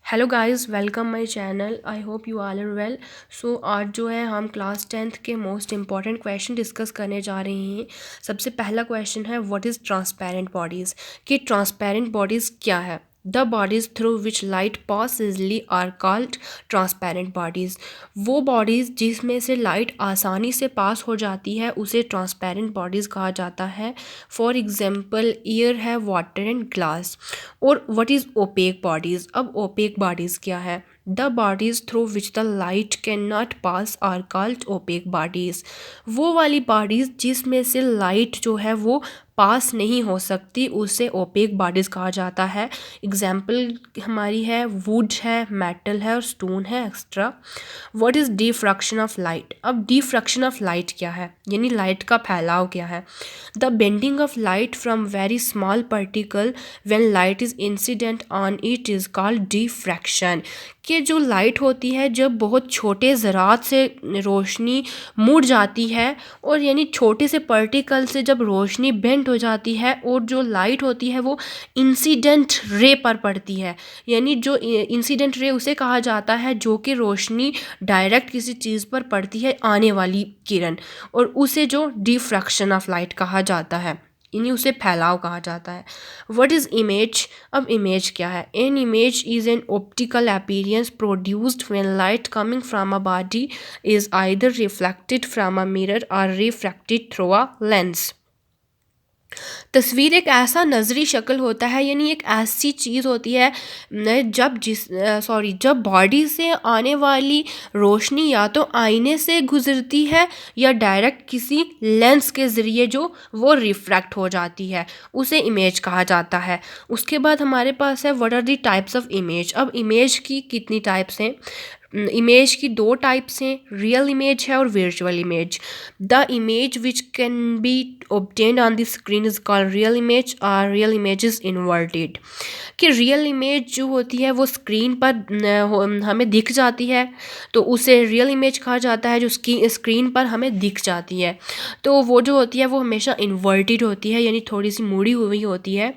Hello guys, welcome my channel. I hope you all are well. So आज जो है हम क्लास 10th के मोस्ट इंपॉर्टेंट क्वेश्चन डिस्कस करने जा रहे हैं। सबसे पहला क्वेश्चन है व्हाट इज़ ट्रांसपेरेंट बॉडीज़, कि ट्रांसपेरेंट बॉडीज़ क्या है। The bodies through which light pass easily are called transparent bodies. वो बॉडीज़ जिसमें से लाइट आसानी से पास हो जाती है उसे ट्रांसपेरेंट बॉडीज़ कहा जाता है। फॉर एग्जाम्पल एयर है, वाटर एंड ग्लास। और व्हाट इज़ ओपेक बॉडीज़। अब ओपेक बॉडीज़ क्या है। The bodies through which the light can not pass are called opaque bodies. वो वाली बॉडीज़ जिसमें से लाइट जो है वो पास नहीं हो सकती उसे ओपेक बॉडीज़ कहा जाता है। एग्जाम्पल हमारी है वुड है, मेटल है और स्टोन है extra. What is diffraction of light. अब डिफ्रैक्शन ऑफ लाइट क्या है, यानी लाइट का फैलाव क्या है। The bending of light from very small particle when light is incident on it is called diffraction. कि जो लाइट होती है जब बहुत छोटे ज़रात से रोशनी मुड़ जाती है, और यानी छोटे से पार्टिकल से जब रोशनी बेंड हो जाती है और जो लाइट होती है वो इंसिडेंट रे पर पड़ती है। यानी जो इंसिडेंट रे उसे कहा जाता है जो कि रोशनी डायरेक्ट किसी चीज़ पर पड़ती है, आने वाली किरण, और उसे जो डिफ्रैक्शन ऑफ लाइट कहा जाता है, यानी उसे फैलाव कहा जाता है। What is image. अब इमेज क्या है। An image is an optical appearance produced when light coming from a body is either reflected from a mirror और रिफ्रैक्टेड थ्रू अ लेंस। तस्वीर एक ऐसा नज़री शक्ल होता है, यानी एक ऐसी चीज़ होती है जब बॉडी से आने वाली रोशनी या तो आईने से गुजरती है या डायरेक्ट किसी लेंस के ज़रिए जो वो रिफ्रैक्ट हो जाती है, उसे इमेज कहा जाता है। उसके बाद हमारे पास है what are the types of image. अब इमेज की कितनी टाइप्स हैं। इमेज की दो टाइप्स हैं, रियल इमेज है और virtual image. The image which can be obtained on the screen is called real image और real image is inverted। कि रियल इमेज जो होती है वो स्क्रीन पर हमें दिख जाती है तो उसे रियल इमेज कहा जाता है, जो स्क्रीन पर हमें दिख जाती है। तो वो जो होती है वो हमेशा इन्वर्टेड होती है, यानी थोड़ी सी मुड़ी हुई होती है।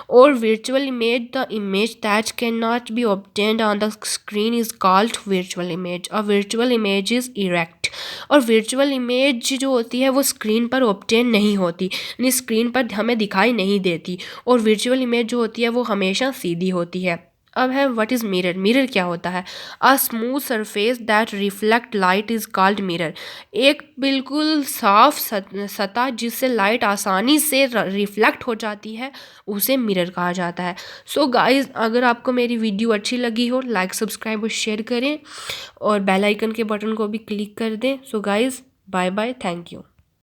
और virtual image, the image that can not be obtained on the screen is called virtual image। और virtual image is erect। और वर्चुअल इमेज जो होती है वो स्क्रीन पर ऑब्टेन नहीं होती, यानी स्क्रीन पर हमें दिखाई नहीं देती। और वर्चुअल इमेज जो होती है वो हमेशा सीधी होती है। अब है व्हाट इज़ मिरर। मिरर क्या होता है। A smooth surface that reflect light is called mirror. एक बिल्कुल साफ सतह जिससे लाइट आसानी से रिफ्लेक्ट हो जाती है उसे मिरर कहा जाता है। सो गाइज़, अगर आपको मेरी वीडियो अच्छी लगी हो लाइक सब्सक्राइब और शेयर करें और बेल आइकन के बटन को भी क्लिक कर दें। So guys, bye bye, thank you.